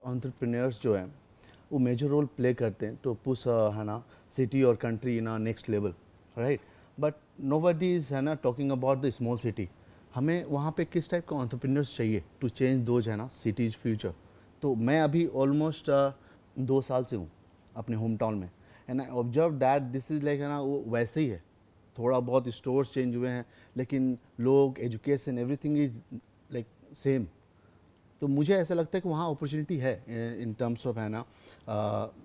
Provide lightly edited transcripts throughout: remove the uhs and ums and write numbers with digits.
Entrepreneurs जो हैं वो मेजर रोल प्ले करते हैं तो पुश है ना सिटी और country in next level, right. But nobody is है ना talking about the small city. हमें वहाँ पे किस टाइप का एंटरप्रेन्योर्स चाहिए टू चेंज दोज है ना सिटीज़ फ्यूचर। तो मैं अभी ऑलमोस्ट 2 साल से हूँ अपने होम टाउन में, and I observe that this is like है ना वो वैसे ही है। थोड़ा बहुत स्टोर्स चेंज हुए हैं लेकिन लोग, education, everything is like same. तो मुझे ऐसा लगता है कि वहाँ अपॉर्चुनिटी है इन टर्म्स ऑफ है ना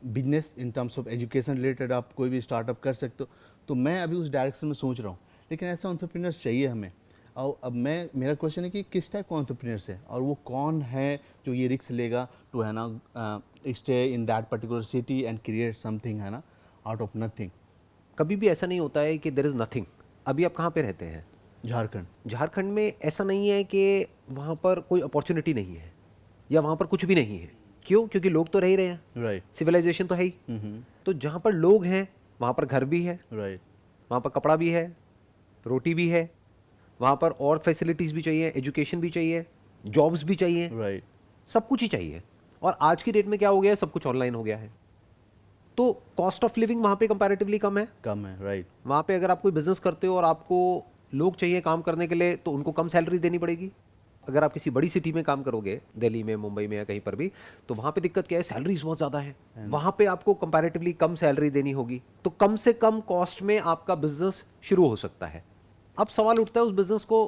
business, in terms of education related आप कोई भी स्टार्टअप कर सकते हो। तो मैं अभी उस डायरेक्शन में सोच रहा हूँ, लेकिन ऐसा एंटरप्रेन्योर्स चाहिए हमें। और अब मेरा क्वेश्चन है कि किस टाइप का एंटरप्रेन्योर्स है और वो कौन है जो ये रिस्क लेगा टू है ना stay in that particular city and create something है ना आउट ऑफ नथिंग। कभी भी ऐसा नहीं होता है कि देर इज़ नथिंग। अभी आप कहाँ पे रहते हैं? झारखंड। झारखंड में ऐसा नहीं है कि वहाँ पर कोई अपॉर्चुनिटी नहीं है या वहाँ पर कुछ भी नहीं है। क्यों? क्योंकि लोग तो रह ही रहे हैं, राइट। सिविलाइजेशन तो है ही। तो जहाँ पर लोग हैं वहाँ पर घर भी है, राइट। वहाँ पर कपड़ा भी है, रोटी भी है, वहाँ पर और फैसिलिटीज़ भी चाहिए, एजुकेशन भी चाहिए, जॉब्स भी चाहिए, राइट। सब कुछ ही चाहिए। और आज की डेट में क्या हो गया है, सब कुछ ऑनलाइन हो गया है। तो कॉस्ट ऑफ लिविंग वहाँ पे कंपैरेटिवली कम है। कम है। राइट। वहाँ पे अगर आप कोई बिजनेस करते हो और आपको लोग चाहिए काम करने के लिए, तो उनको कम सैलरी देनी पड़ेगी। अगर आप किसी बड़ी सिटी में काम करोगे, दिल्ली में, मुंबई में या कहीं पर भी, तो वहाँ पे दिक्कत क्या है, सैलरीज बहुत ज़्यादा है। वहाँ पे आपको कंपैरेटिवली कम सैलरी देनी होगी, तो कम से कम कॉस्ट में आपका बिजनेस शुरू हो सकता है। अब सवाल उठता है, उस बिजनेस को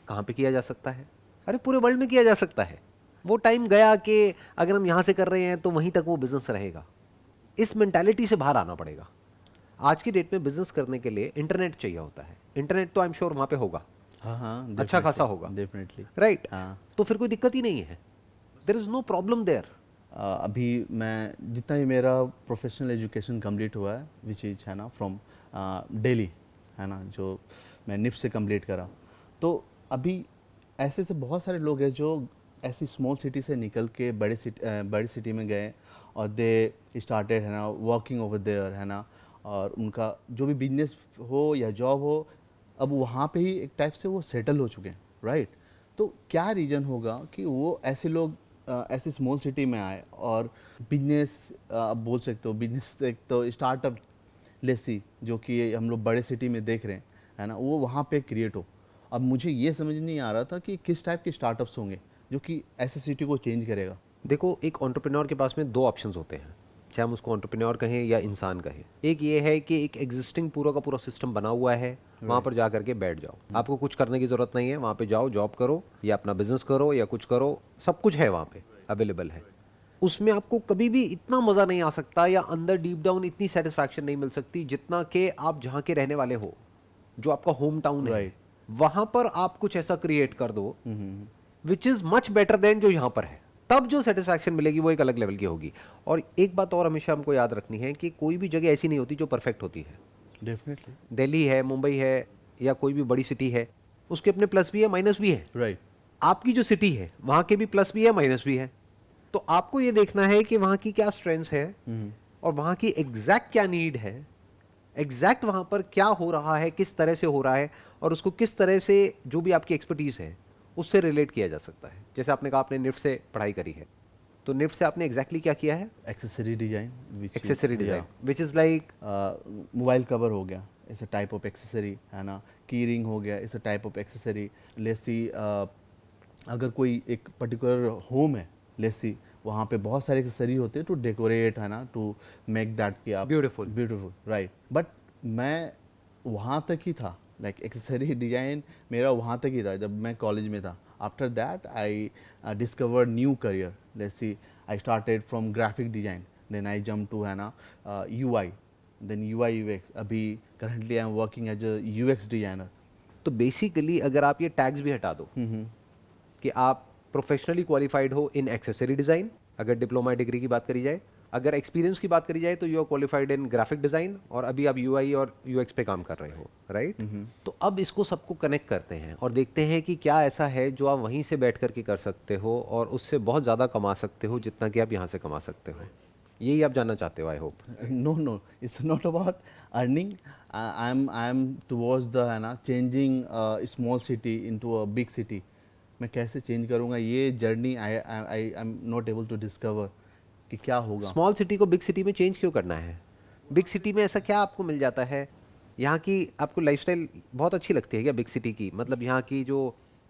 कहाँ पे किया जा सकता है? अरे पूरे वर्ल्ड में किया जा सकता है। वो टाइम गया कि अगर हम यहाँ से कर रहे हैं तो वहीं तक वो बिजनेस रहेगा। इस मेंटालिटी से बाहर आना पड़ेगा। आज की डेट में बिजनेस करने के लिए इंटरनेट चाहिए होता है। इंटरनेट तो आई एम श्योर वहाँ पे होगा, हाँ हाँ, अच्छा डेफिनेटली खासा होगा, डेफिनेटली। राइट? हाँ। तो फिर कोई दिक्कत ही नहीं है, there is no problem there. अभी मैं जितना ही मेरा प्रोफेशनल एजुकेशन कंप्लीट हुआ है विच इज है ना फ्रॉम दिल्ली, है ना, जो मैं निफ्ट से कंप्लीट करा। तो अभी ऐसे से बहुत सारे लोग हैं जो ऐसी स्मॉल सिटी से निकल के बड़ी सिटी में गए और दे स्टार्टेड है ना वर्किंग ओवर देयर, है ना। और उनका जो भी बिजनेस हो या जॉब हो, अब वहाँ पे ही एक टाइप से वो सेटल हो चुके हैं, राइट। तो क्या रीज़न होगा कि वो ऐसे लोग ऐसे स्मॉल सिटी में आए और बिजनेस, आप बोल सकते हो बिजनेस, एक तो स्टार्टअप लेसी जो कि हम लोग बड़े सिटी में देख रहे हैं, है ना, वो वहाँ पे क्रिएट हो। अब मुझे ये समझ नहीं आ रहा था कि किस टाइप के स्टार्टअप्स होंगे जो कि ऐसे सिटी को चेंज करेगा। देखो, एक एंटरप्रेन्योर के पास में दो ऑप्शंस होते हैं, चाहे हम उसको एंटरप्रेन्योर कहें या इंसान कहें। एक ये है कि एक एग्जिस्टिंग पूरा का पूरा सिस्टम बना हुआ है, वहाँ पर जा करके बैठ जाओ, आपको कुछ करने की ज़रूरत नहीं है, वहाँ पे जाओ, जॉब करो या अपना बिजनेस करो या कुछ करो, सब कुछ है वहाँ पे अवेलेबल है। उसमें आपको कभी भी इतना मज़ा नहीं आ सकता या अंदर डीप डाउन इतनी सेटिस्फैक्शन नहीं मिल सकती जितना कि आप जहाँ के रहने वाले हो, जो आपका होम टाउन है, राइट। वहाँ पर आप कुछ ऐसा क्रिएट कर दो which is much better than जो यहाँ पर है। तब जो सेटिस्फैक्शन मिलेगी वो एक अलग लेवल की होगी। और एक बात और हमेशा हमको याद रखनी है कि कोई भी जगह ऐसी नहीं होती जो परफेक्ट होती है। डेफिनेटली। दिल्ली है, मुंबई है या कोई भी बड़ी सिटी है, उसके अपने प्लस भी है, माइनस भी है। राइट। आपकी जो सिटी है वहाँ के भी प्लस भी है, माइनस भी है। तो आपको ये देखना है कि वहाँ की क्या स्ट्रेंथ्स है और वहाँ की एग्जैक्ट क्या नीड है, एग्जैक्ट वहाँ पर क्या हो रहा है, किस तरह से हो रहा है, और उसको किस तरह से जो भी आपकी एक्सपर्टीज है उससे रिलेट किया जा सकता है। जैसे आपने कहा आपने निफ्ट से पढ़ाई करी है, तो निफ्ट से आपने एग्जैक्टली क्या किया है? Accessory design which accessory is design, which is like mobile cover हो गया, it's a type of accessory, है ना। की रिंग हो गया, it's a type of accessory. लेसी अगर कोई एक पर्टिकुलर होम है, लेसी वहाँ पे बहुत सारे एक्सेसरी होते हैं टू डेकोरेट, है ना, टू मेक दैट कि आप ब्यूटिफुल। Beautiful, right. बट मैं वहाँ तक ही था, लाइक एक्सेसरी डिजाइन मेरा वहाँ तक ही था जब मैं कॉलेज में था। After that I discover new career, let's see, I started from graphic design, then I jump to है ना UI, देन UI UX। अभी currently I am working as a UX designer. तो बेसिकली अगर आप ये टैग्स भी हटा दो कि आप प्रोफेशनली क्वालिफाइड हो इन एक्सेसरी डिजाइन, अगर डिप्लोमा डिग्री की बात करी जाए, अगर एक्सपीरियंस की बात करी जाए तो you are qualified in graphic design, और अभी आप UI और UX पे काम कर रहे हो, राइट? तो अब इसको सबको कनेक्ट करते हैं और देखते हैं कि क्या ऐसा है जो आप वहीं से बैठ करके कर सकते हो और उससे बहुत ज़्यादा कमा सकते हो जितना कि आप यहाँ से कमा सकते हो। यही आप जानना चाहते हो, I hope. No, no, it's not about earning. I'm towards the है ना changing a small city into a big city. मैं कैसे चेंज करूँगा, ये journey I I am not able to discover कि क्या होगा। स्मॉल सिटी को बिग सिटी में चेंज क्यों करना है? बिग सिटी में ऐसा क्या आपको मिल जाता है? यहाँ की आपको लाइफस्टाइल बहुत अच्छी लगती है क्या बिग सिटी की? मतलब यहाँ की जो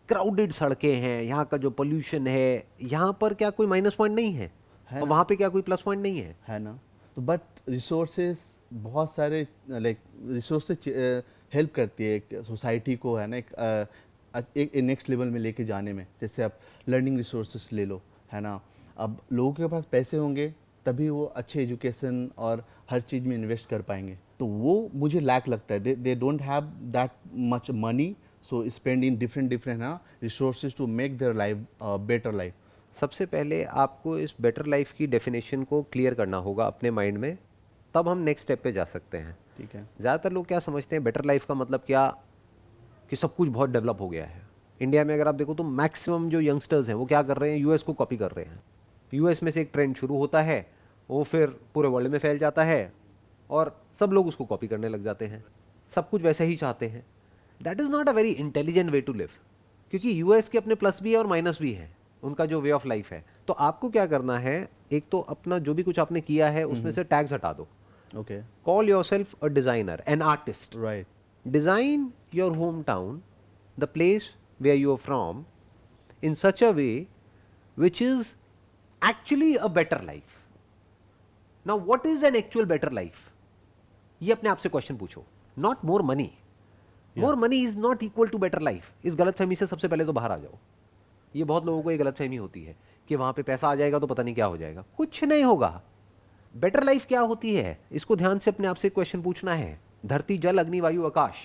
क्राउडेड सड़कें हैं, यहाँ का जो पोल्यूशन है, यहाँ पर क्या कोई माइनस पॉइंट नहीं है? है और ना? वहाँ पे क्या कोई प्लस पॉइंट नहीं है? ना? तो बट रिसोर्सेज बहुत सारे, लाइक रिसोर्सेज हेल्प करती है एक सोसाइटी को, है ना, एक नेक्स्ट लेवल में लेके जाने में। जैसे आप लर्निंग रिसोर्सेज ले लो, है ना, अब लोगों के पास पैसे होंगे तभी वो अच्छे एजुकेशन और हर चीज़ में इन्वेस्ट कर पाएंगे। तो वो मुझे लैक लगता है, they don't have that much money, so spend in different ना resources to make their life better life. सबसे पहले आपको इस बेटर लाइफ की डेफिनेशन को क्लियर करना होगा अपने माइंड में, तब हम नेक्स्ट स्टेप पे जा सकते हैं। ठीक है। ज़्यादातर लोग क्या समझते हैं बेटर लाइफ का मतलब क्या, कि सब कुछ बहुत डेवलप हो गया है। इंडिया में अगर आप देखो तो मैक्सिमम जो यंगस्टर्स हैं वो क्या कर रहे हैं, यूएस को कॉपी कर रहे हैं। यूएस में से एक ट्रेंड शुरू होता है, वो फिर पूरे वर्ल्ड में फैल जाता है और सब लोग उसको कॉपी करने लग जाते हैं, सब कुछ वैसे ही चाहते हैं। That is not a very intelligent way to live, क्योंकि यूएस के अपने प्लस भी है और माइनस भी है, उनका जो वे ऑफ लाइफ है। तो आपको क्या करना है, एक तो अपना जो भी कुछ आपने किया है उसमें से टैग्स हटा दो। Okay. Call yourself a designer, an artist. Right. Design your hometown, the place where you are from, in such a way which is actually a better life. Now, what is an actual better life? ये अपने आप से question पूछो। Not more money. More money is not equal to better life. इस गलतफहमी से सबसे पहले तो बाहर आ जाओ। ये बहुत लोगों को ये गलतफहमी होती है कि वहां पे पैसा आ जाएगा तो पता नहीं क्या हो जाएगा। कुछ नहीं होगा। बेटर लाइफ क्या होती है, इसको ध्यान से अपने आप से क्वेश्चन पूछना है। धरती जल अग्नि वायु आकाश।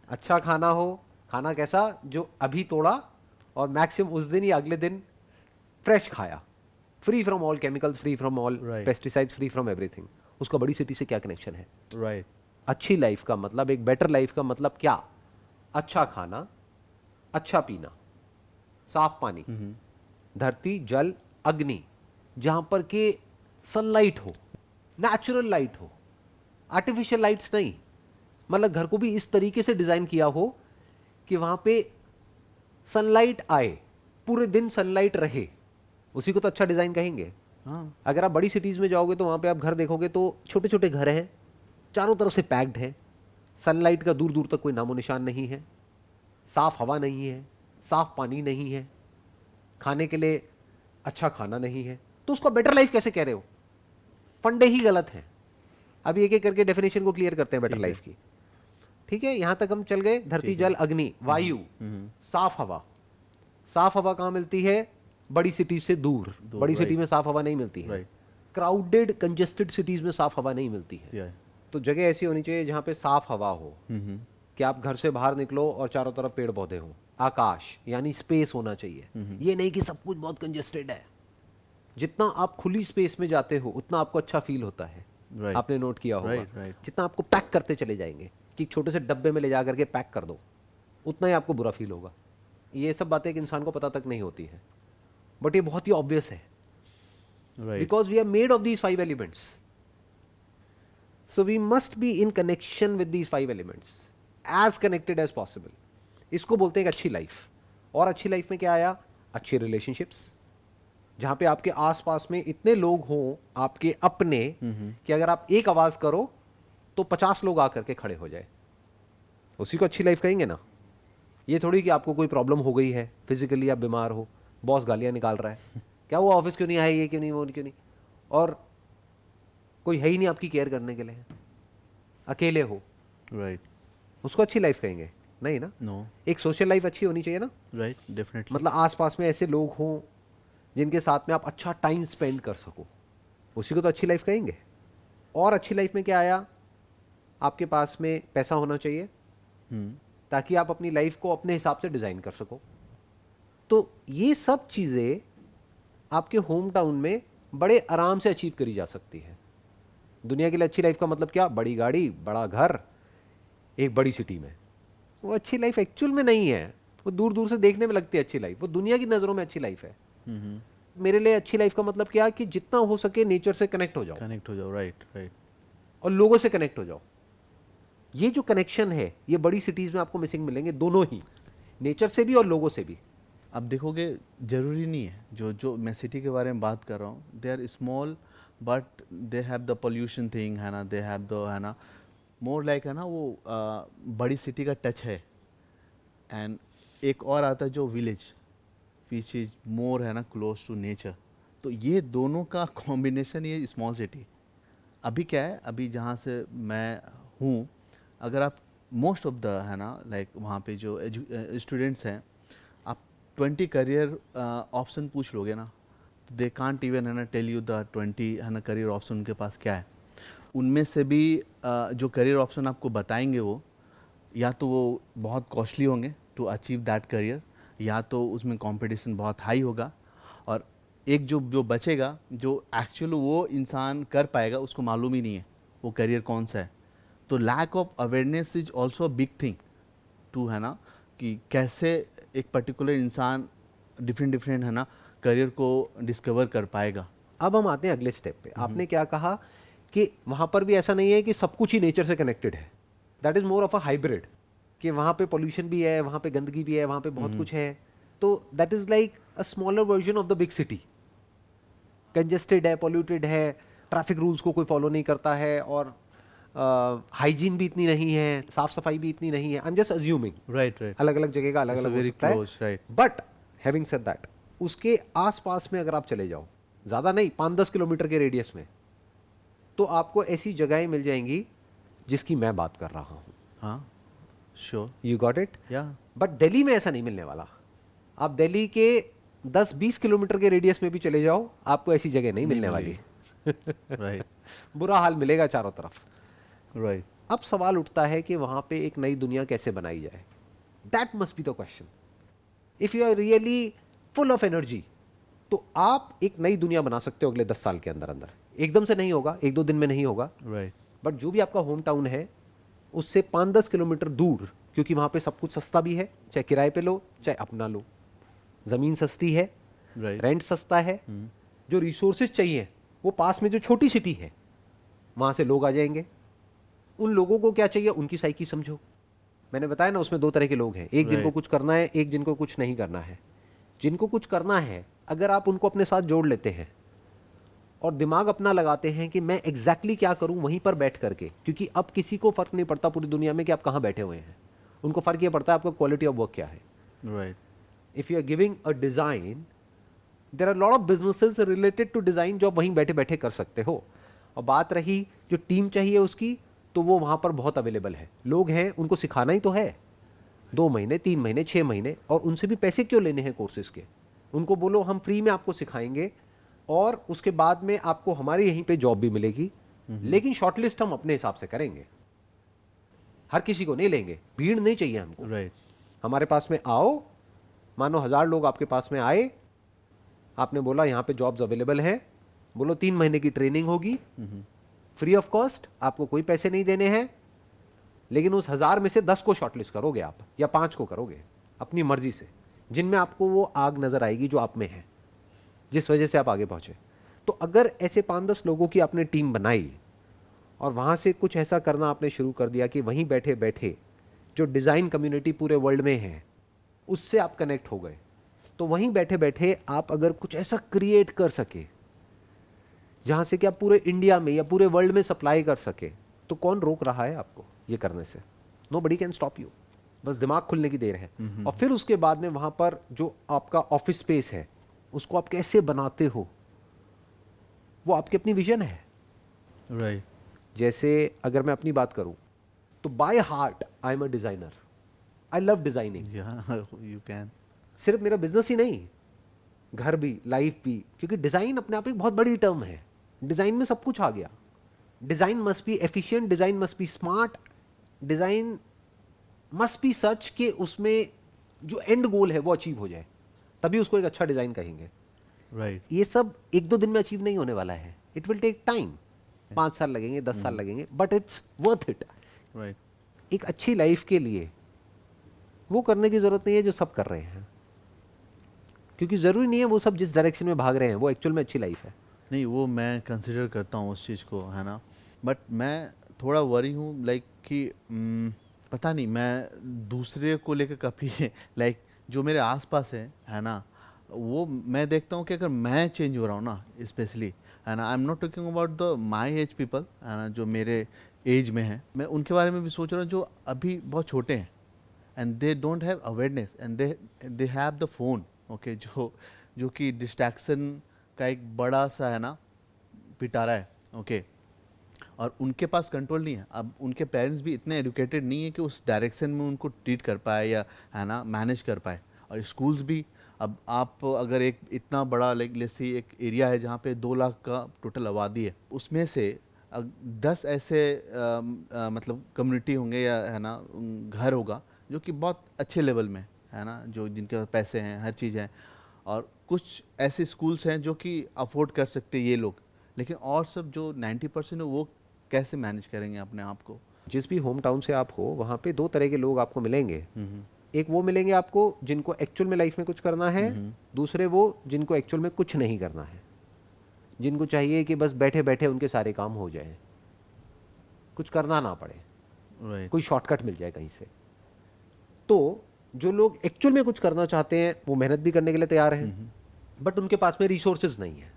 अच्छा खाना हो, खाना कैसा, जो अभी तोड़ा और मैक्सिमम उस दिन या अगले दिन फ्रेश खाया, free from all chemicals, free from all pesticides, free from everything. उसका बड़ी सिटी से क्या कनेक्शन है? राइट। अच्छी लाइफ का मतलब, एक बेटर लाइफ का मतलब क्या? अच्छा खाना, अच्छा पीना, साफ पानी, धरती जल अग्नि, जहां पर के सनलाइट हो, नेचुरल लाइट हो, आर्टिफिशियल लाइट्स नहीं। मतलब घर को भी इस तरीके से डिजाइन किया हो कि वहां पे सनलाइट आए, पूरे दिन सनलाइट रहे, उसी को तो अच्छा डिजाइन कहेंगे। हाँ। अगर आप बड़ी सिटीज में जाओगे तो वहां पे आप घर देखोगे तो छोटे छोटे घर हैं, चारों तरफ से पैक्ड है, सनलाइट का दूर दूर तक कोई नामो निशान नहीं है, साफ हवा नहीं है, साफ पानी नहीं है, खाने के लिए अच्छा खाना नहीं है, तो उसको बेटर लाइफ कैसे कह रहे हो? फंडे ही गलत हैं। अब एक एक करके डेफिनेशन को क्लियर करते हैं बेटर लाइफ की। ठीक है, यहां तक हम चल गए। धरती जल अग्नि वायु, साफ हवा। साफ हवा कहां मिलती है? बड़ी सिटी से दूर। बड़ी सिटी में साफ हवा नहीं मिलती है। क्राउडेड कंजेस्टेड सिटीज में साफ हवा नहीं मिलती है। तो जगह ऐसी होनी चाहिए जहां पे साफ हवा हो, कि आप घर से बाहर निकलो और चारों तरफ पेड़ पौधे हों। आकाश यानी स्पेस होना चाहिए। ये नहीं कि सब कुछ बहुत कंजेस्टेड है। जितना आप खुली स्पेस में जाते हो उतना आपको अच्छा फील होता है। आपने नोट किया होगा। जितना आपको पैक करते चले जाएंगे कि छोटे से डब्बे में ले जा करके पैक कर दो, उतना ही आपको बुरा फील होगा। ये सब बातें एक इंसान को पता तक नहीं होती है, बट ये बहुत ही ऑब्वियस है, because we are made of these 5 elements. So we must be in connection with these 5 elements, as connected as possible. इसको बोलते हैं एक अच्छी लाइफ। और अच्छी लाइफ में क्या आया? अच्छे रिलेशनशिप्स, जहां पे आपके आसपास में इतने लोग हों आपके अपने, कि अगर आप एक आवाज करो तो 50 लोग आकर के खड़े हो जाए, उसी को अच्छी लाइफ कहेंगे ना। ये थोड़ी कि आपको कोई प्रॉब्लम हो गई है, फिजिकली आप बीमार हो, बॉस गालियां निकाल रहा है, क्या वो ऑफिस क्यों नहीं आए, ये क्यों नहीं, वो क्यों नहीं, और कोई है ही नहीं आपकी केयर करने के लिए, अकेले हो, उसको अच्छी लाइफ कहेंगे? नहीं ना। नो। एक सोशल लाइफ अच्छी होनी चाहिए ना। डेफिनेटली। मतलब आसपास में ऐसे लोग हों जिनके साथ में आप अच्छा टाइम स्पेंड कर सको, उसी को तो अच्छी लाइफ कहेंगे। और अच्छी लाइफ में क्या आया? आपके पास में पैसा होना चाहिए, ताकि आप अपनी लाइफ को अपने हिसाब से डिजाइन कर सको। तो ये सब चीजें आपके होम टाउन में बड़े आराम से अचीव करी जा सकती है। दुनिया के लिए अच्छी लाइफ का मतलब क्या? बड़ी गाड़ी, बड़ा घर, एक बड़ी सिटी में। वो अच्छी लाइफ एक्चुअल में नहीं है, वो दूर दूर से देखने में लगती है अच्छी लाइफ, वो दुनिया की नजरों में अच्छी लाइफ है। मेरे लिए अच्छी लाइफ का मतलब क्या है? कि जितना हो सके नेचर से कनेक्ट हो जाओ। राइट। और लोगों से कनेक्ट हो जाओ। ये जो कनेक्शन है ये बड़ी सिटीज में आपको मिसिंग मिलेंगे, दोनों ही, नेचर से भी और लोगों से भी। आप देखोगे ज़रूरी नहीं है, जो जो मैं सिटी के बारे में बात कर रहा हूँ, they are small but they have the pollution thing, है ना, दे हैव द, है ना, मोर लाइक, है ना, वो बड़ी सिटी का टच है। एंड एक और आता है जो विलेज, विच इज़ मोर, है ना, क्लोज टू नेचर। तो ये दोनों का कॉम्बिनेशन ये स्मॉल सिटी। अभी क्या है, अभी जहाँ से मैं हूँ, अगर आप मोस्ट ऑफ द, है ना, लाइक वहाँ पे जो स्टूडेंट्स हैं, आप 20 करियर ऑप्शन पूछ लोगे ना, तो दे कांट इवन, है ना, टेल यू द 20, है ना, करियर ऑप्शन उनके पास क्या है। उनमें से भी जो करियर ऑप्शन आपको बताएंगे वो, या तो वो बहुत कॉस्टली होंगे टू अचीव दैट करियर, या तो उसमें कंपटीशन बहुत हाई होगा, और एक जो जो बचेगा, जो एक्चुअल वो इंसान कर पाएगा, उसको मालूम ही नहीं है वो करियर कौन सा है। तो lack of awareness is also a big thing too, है ना, कि कैसे एक पर्टिकुलर इंसान डिफरेंट डिफरेंट, है ना, करियर को डिस्कवर कर पाएगा। अब हम आते हैं अगले स्टेप पे। आपने क्या कहा कि वहां पर भी ऐसा नहीं है कि सब कुछ ही नेचर से कनेक्टेड है, that is more of a hybrid, कि वहां पे पोल्यूशन भी है, वहां पे गंदगी भी है, वहां पे बहुत कुछ है। तो that is like a smaller version of the big city. Congested है, पोल्यूटेड है, ट्रैफिक रूल्स को कोई फॉलो नहीं करता है, और हाइजीन भी इतनी नहीं है, साफ सफाई भी इतनी नहीं है। I am just assuming, right right, अलग अलग जगह का अलग अलग हो वेरी सकता है। Close, right. But having said that, उसके आसपास में अगर आप चले जाओ, ज्यादा नहीं, 5-10 किलोमीटर के रेडियस में, तो आपको ऐसी जगहें मिल जाएंगी जिसकी मैं बात कर रहा हूं। हाँ, श्योर, यू गॉट इट। या, बट दिल्ली में ऐसा नहीं मिलने वाला। आप दिल्ली के 10-20 किलोमीटर के रेडियस में भी चले जाओ, आपको ऐसी जगह नहीं मिलने वाली। राइट बुरा हाल मिलेगा चारों तरफ। राइट। अब सवाल उठता है कि वहां पे एक नई दुनिया कैसे बनाई जाए। That must be the question. If you are really full of energy, तो आप एक नई दुनिया बना सकते हो अगले 10 साल के अंदर अंदर। एकदम से नहीं होगा, 1-2 दिन में नहीं होगा, राइट, बट जो भी आपका होम टाउन है उससे 5-10 किलोमीटर दूर, क्योंकि वहां पे सब कुछ सस्ता भी है, चाहे किराए पे लो चाहे अपना लो, जमीन सस्ती है, राइट, रेंट सस्ता है, जो रिसोर्सेज चाहिए वो पास में जो छोटी सिटी है वहां से लोग आ जाएंगे। उन लोगों को क्या चाहिए, उनकी साइकी समझो। मैंने बताया ना, उसमें 2 तरह के लोग हैं, एक जिनको Right. कुछ करना है, एक जिनको कुछ नहीं करना है। जिनको कुछ करना है, अगर आप उनको अपने साथ जोड़ लेते हैं और दिमाग अपना लगाते हैं कि मैं एग्जैक्टली क्या करूं वहीं पर बैठ करके, क्योंकि अब किसी को फर्क नहीं पड़ता पूरी दुनिया में कि आप कहां बैठे हुए हैं, उनको फर्क यह पड़ता है आपका क्वालिटी ऑफ वर्क क्या है। Right, if you are giving a design, there are lot of businesses related to design जो आप वहीं बैठे बैठे कर सकते हो। और बात रही जो टीम चाहिए उसकी, तो वो वहां पर बहुत अवेलेबल है, लोग हैं, उनको सिखाना ही तो है 2 महीने 3 महीने 6 महीने, और उनसे भी पैसे क्यों लेने हैं कोर्सेज के। उनको बोलो हम फ्री में आपको सिखाएंगे और उसके बाद में आपको हमारे यहीं पे जॉब भी मिलेगी, लेकिन शॉर्टलिस्ट हम अपने हिसाब से करेंगे, हर किसी को नहीं लेंगे, भीड़ नहीं चाहिए हमको। राइट, हमारे पास में आओ, मानो 1000 लोग आपके पास में आए, आपने बोला यहां पे जॉब्स अवेलेबल हैं, बोलो 3 महीने की ट्रेनिंग होगी, फ्री ऑफ कॉस्ट, आपको कोई पैसे नहीं देने हैं, लेकिन उस 1000 में से 10 को शॉर्टलिस्ट करोगे आप, या 5 को करोगे अपनी मर्जी से, जिनमें आपको वो आग नजर आएगी जो आप में है, जिस वजह से आप आगे पहुंचे। तो अगर ऐसे 5-10 लोगों की आपने टीम बनाई और वहां से कुछ ऐसा करना आपने शुरू कर दिया कि वहीं बैठे बैठे जो डिजाइन कम्युनिटी पूरे वर्ल्ड में है उससे आप कनेक्ट हो गए, तो वहीं बैठे बैठे आप अगर कुछ ऐसा क्रिएट कर सके जहां से कि आप पूरे इंडिया में या पूरे वर्ल्ड में सप्लाई कर सके, तो कौन रोक रहा है आपको ये करने से? नोबडी कैन स्टॉप यू, बस दिमाग खुलने की देर है। और फिर उसके बाद में वहां पर जो आपका ऑफिस स्पेस है उसको आप कैसे बनाते हो, वो आपकी अपनी विजन है। राइट, जैसे अगर मैं अपनी बात करूं तो by heart I am a designer, I love designing. या, यू कैन, सिर्फ मेरा बिजनेस ही नहीं, घर भी, लाइफ भी, क्योंकि डिजाइन अपने आप एक बहुत बड़ी टर्म है। डिजाइन में सब कुछ आ गया। Design must be efficient, design must be smart, design must be such कि उसमें जो एंड गोल है वो अचीव हो जाए, तभी उसको एक अच्छा डिजाइन कहेंगे। राइट, ये सब 1-2 दिन में अचीव नहीं होने वाला है, इट विल टेक टाइम, 5 साल लगेंगे, 10 साल लगेंगे, but it's worth it. Right, एक अच्छी लाइफ के लिए वो करने की जरूरत नहीं है जो सब कर रहे हैं, क्योंकि जरूरी नहीं है वो सब जिस डायरेक्शन में भाग रहे हैं वो एक्चुअल में अच्छी लाइफ है। नहीं, वो मैं कंसिडर करता हूँ उस चीज़ को, है ना, बट मैं थोड़ा वरी हूँ, लाइक कि पता नहीं, मैं दूसरे को लेकर काफ़ी लाइक जो मेरे आसपास है ना, वो मैं देखता हूँ कि अगर मैं चेंज हो रहा हूँ ना, स्पेशली है ना, आई am not talking about the my age people, है ना, जो मेरे एज में है, मैं उनके बारे में भी सोच रहा हूँ जो अभी बहुत छोटे हैं and they don't have awareness and they have the phone, okay, जो कि डिस्ट्रैक्शन का एक बड़ा सा है ना पिटारा है, ओके, और उनके पास कंट्रोल नहीं है। अब उनके पेरेंट्स भी इतने एजुकेटेड नहीं है कि उस डायरेक्शन में उनको ट्रीट कर पाए या है ना मैनेज कर पाए। और स्कूल्स भी, अब आप अगर एक इतना बड़ा लाइक लेट्स एक एरिया है जहाँ पे 2 लाख का टोटल आबादी है, उसमें से 10 ऐसे मतलब कम्युनिटी होंगे या है ना घर होगा जो कि बहुत अच्छे लेवल में है ना, जो जिनके पास पैसे हैं, हर चीज़ है, और कुछ ऐसे स्कूल्स हैं जो कि अफोर्ड कर सकते हैं ये लोग, लेकिन और सब जो 90% है वो कैसे मैनेज करेंगे अपने आप को। जिस भी होम टाउन से आप हो वहाँ पे 2 तरह के लोग आपको मिलेंगे। एक वो मिलेंगे आपको जिनको एक्चुअल में लाइफ में कुछ करना है, दूसरे वो जिनको एक्चुअल में कुछ नहीं करना है, जिनको चाहिए कि बस बैठे बैठे उनके सारे काम हो जाए, कुछ करना ना पड़े, राइट, कोई शॉर्टकट मिल जाए कहीं से। तो जो लोग एक्चुअल में कुछ करना चाहते हैं वो मेहनत भी करने के लिए तैयार हैं, बट उनके पास में रिसोर्सेज नहीं है,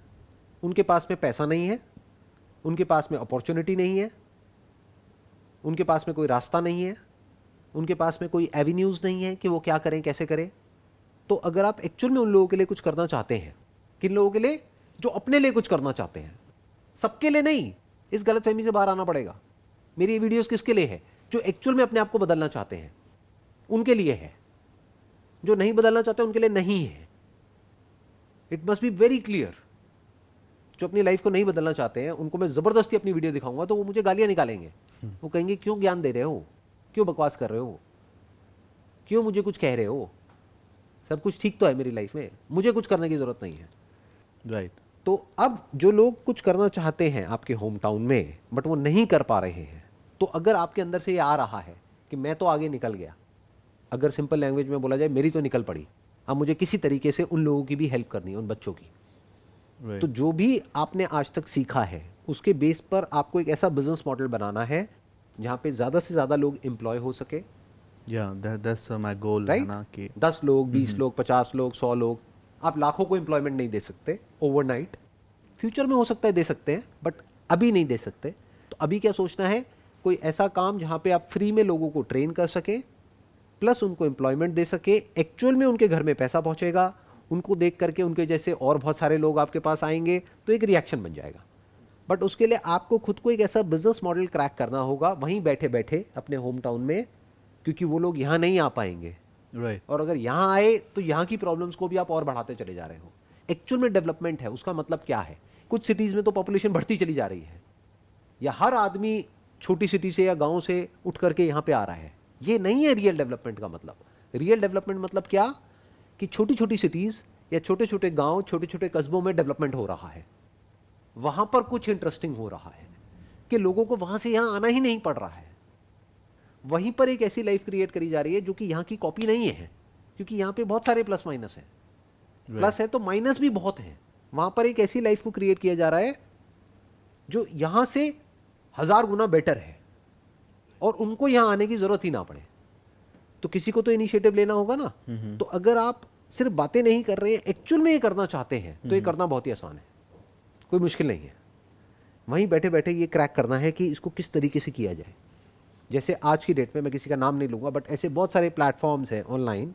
उनके पास में पैसा नहीं है, उनके पास में अपॉर्चुनिटी नहीं है, उनके पास में कोई रास्ता नहीं है, उनके पास में कोई एवेन्यूज नहीं है कि वो क्या करें, कैसे करें। तो अगर आप एक्चुअल में उन लोगों के लिए कुछ करना चाहते हैं, किन लोगों के लिए? जो अपने लिए कुछ करना चाहते हैं, सबके लिए नहीं। इस गलतफहमी से बाहर आना पड़ेगा। मेरी ये वीडियोस किसके लिए है? जो एक्चुअल में अपने आप को बदलना चाहते हैं उनके लिए है। जो नहीं बदलना चाहते उनके लिए नहीं है। It must be very clear. जो अपनी लाइफ को नहीं बदलना चाहते हैं उनको मैं जबरदस्ती अपनी वीडियो दिखाऊंगा तो वो मुझे गालियां निकालेंगे। वो कहेंगे क्यों ज्ञान दे रहे हो, क्यों बकवास कर रहे हो, क्यों मुझे कुछ कह रहे हो, सब कुछ ठीक तो है मेरी लाइफ में, मुझे कुछ करने की जरूरत नहीं है। राइट। तो अब जो लोग कुछ करना चाहते हैं आपके होम टाउन में बट वो नहीं कर पा रहे हैं, तो अगर आपके अंदर से ये आ रहा है कि मैं तो आगे निकल गया, अगर सिंपल लैंग्वेज में बोला जाए मेरी तो निकल पड़ी, अब मुझे किसी तरीके से उन लोगों की भी हेल्प करनी है, उन बच्चों की। राइट। तो जो भी आपने आज तक सीखा है उसके बेस पर आपको एक ऐसा बिजनेस मॉडल बनाना है जहां पे ज्यादा से ज्यादा लोग एम्प्लॉय हो सके। या दैट्स माय गोल, है राइट? ना, कि 10 लोग, 20 लोग, 50 लोग, 100 लोग, आप लाखों को एम्प्लॉयमेंट नहीं दे सकते ओवरनाइट। फ्यूचर में हो सकता है दे सकते हैं बट अभी नहीं दे सकते। तो अभी क्या सोचना है? कोई ऐसा काम जहां पे आप फ्री में लोगों को ट्रेन कर सके, प्लस उनको एम्प्लॉयमेंट दे सके, एक्चुअल में उनके घर में पैसा पहुंचेगा, उनको देख करके उनके जैसे और बहुत सारे लोग आपके पास आएंगे, तो एक रिएक्शन बन जाएगा। बट उसके लिए आपको खुद को एक ऐसा बिजनेस मॉडल क्रैक करना होगा वहीं बैठे बैठे अपने होम टाउन में, क्योंकि वो लोग यहाँ नहीं आ पाएंगे। राइट। और अगर यहाँ आए तो यहाँ की प्रॉब्लम्स को भी आप और बढ़ाते चले जा रहे हो। एक्चुअल में डेवलपमेंट है उसका मतलब क्या है? कुछ सिटीज में तो पॉपुलेशन बढ़ती चली जा रही है, या हर आदमी छोटी सिटी से या गांव से उठ करके यहाँ पे आ रहा है। ये नहीं है रियल डेवलपमेंट का मतलब। रियल डेवलपमेंट मतलब क्या? कि छोटी छोटी सिटीज या छोटे छोटे गांव, छोटे छोटे कस्बों में डेवलपमेंट हो रहा है, वहां पर कुछ इंटरेस्टिंग हो रहा है कि लोगों को वहां से यहां आना ही नहीं पड़ रहा है। वहीं पर एक ऐसी लाइफ क्रिएट करी जा रही है जो कि यहां की कॉपी नहीं है, क्योंकि यहां पे बहुत सारे प्लस माइनस है। प्लस है तो माइनस भी बहुत है। वहां पर एक ऐसी लाइफ को क्रिएट किया जा रहा है जो यहां से 1000 गुना बेटर है और उनको यहां आने की जरूरत ही ना पड़े। तो किसी को तो इनिशिएटिव लेना होगा ना। तो अगर आप सिर्फ बातें नहीं कर रहे हैं, एक्चुअल में ये करना चाहते हैं, तो ये करना बहुत ही आसान है, कोई मुश्किल नहीं है। वहीं बैठे बैठे ये क्रैक करना है कि इसको किस तरीके से किया जाए। जैसे आज की डेट में, मैं किसी का नाम नहीं लूंगा, बट ऐसे बहुत सारे प्लेटफॉर्म्स हैं ऑनलाइन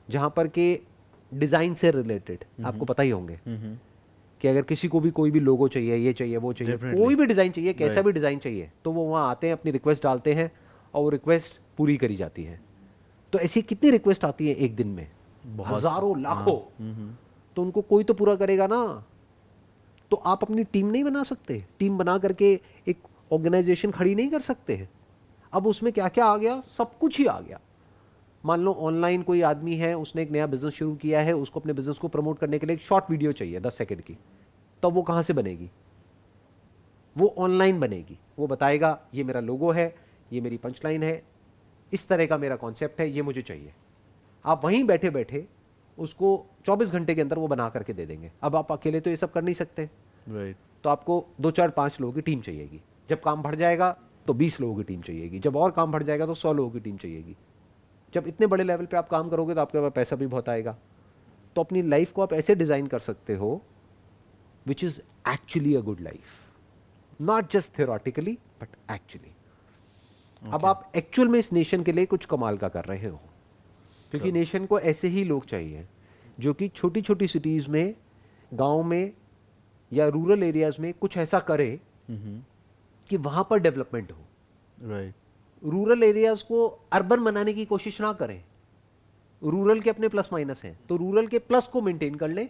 जहां पर के डिजाइन से रिलेटेड आपको पता ही होंगे कि अगर किसी को भी कोई भी लोगो चाहिए, ये चाहिए, वो चाहिए, कोई भी डिजाइन चाहिए, कैसा भी डिजाइन चाहिए, तो वो वहां आते हैं, अपनी रिक्वेस्ट डालते हैं और वो रिक्वेस्ट पूरी करी जाती है। तो ऐसी कितनी रिक्वेस्ट आती है एक दिन में? हजारों, लाखों। तो उनको कोई तो पूरा करेगा ना। तो आप अपनी टीम नहीं बना सकते? टीम बना करके एक ऑर्गेनाइजेशन खड़ी नहीं कर सकते? अब उसमें क्या क्या आ गया? सब कुछ ही आ गया। मान लो ऑनलाइन कोई आदमी है, उसने एक नया बिजनेस शुरू किया है, उसको अपने बिजनेस को प्रमोट करने के लिए एक शॉर्ट वीडियो चाहिए 10 सेकंड की। तो वो कहां से बनेगी? वो ऑनलाइन बनेगी। वो बताएगा ये मेरा लोगो है, ये मेरी पंचलाइन है, इस तरह का मेरा कॉन्सेप्ट है, ये मुझे चाहिए। आप वहीं बैठे बैठे उसको 24 घंटे के अंदर वो बना करके दे देंगे। अब आप अकेले तो ये सब कर नहीं सकते। राइट। तो आपको 2, 4, 5 लोगों की टीम चाहिएगी। जब काम बढ़ जाएगा तो 20 लोगों की टीम चाहिएगी। जब और काम बढ़ जाएगा तो 100 लोगों की टीम चाहिएगी। जब इतने बड़े लेवल पे आप काम करोगे तो आपके पास पैसा भी बहुत आएगा। तो अपनी लाइफ को आप ऐसे डिजाइन कर सकते हो which is actually a good life, not just theoretically but actually. अब आप एक्चुअल में इस नेशन के लिए कुछ कमाल का कर रहे हो, क्योंकि नेशन को ऐसे ही लोग चाहिए जो कि छोटी छोटी सिटीज में, गांव में या रूरल एरियाज में कुछ ऐसा करे कि वहां पर डेवलपमेंट हो। राइट, रूरल एरियाज को अर्बन बनाने की कोशिश ना करें। रूरल के अपने प्लस माइनस हैं, तो रूरल के प्लस को मेंटेन कर ले,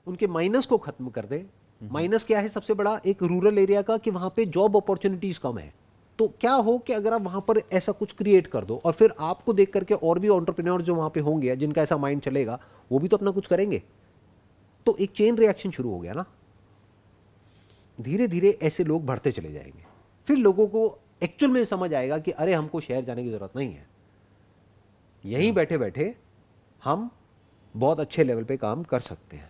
उनके माइनस को खत्म कर दे। माइनस क्या है सबसे बड़ा एक रूरल एरिया का, कि वहां पे जॉब अपॉर्चुनिटीज कम है। तो क्या हो कि अगर आप वहां पर ऐसा कुछ क्रिएट कर दो और फिर आपको देख करके और भी एंटरप्रेन्योर जो वहां पे होंगे जिनका ऐसा माइंड चलेगा, वो भी तो अपना कुछ करेंगे, तो एक चेन रिएक्शन शुरू हो गया ना। धीरे धीरे ऐसे लोग बढ़ते चले जाएंगे, फिर लोगों को एक्चुअल में समझ आएगा कि अरे हमको शहर जाने की जरूरत नहीं है, यहीं बैठे बैठे हम बहुत अच्छे लेवल पे काम कर सकते हैं।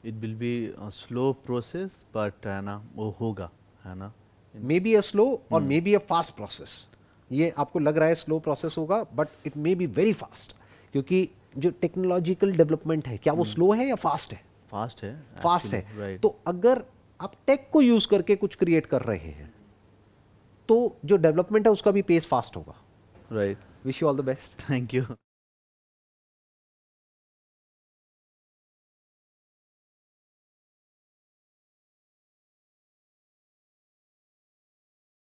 It will be slow process but है ना, वो होगा, है ना। मे बी अ स्लो और may be a fast process. ये आपको लग रहा है स्लो प्रोसेस होगा, but it may be very fast, क्योंकि जो टेक्नोलॉजिकल डेवलपमेंट है, क्या वो स्लो है या फास्ट है? फास्ट है, फास्ट है। राइट। तो अगर आप टेक को यूज करके कुछ क्रिएट कर रहे हैं तो जो डेवलपमेंट है उसका भी पेस फास्ट होगा। Right, wish you all the best. Thank you.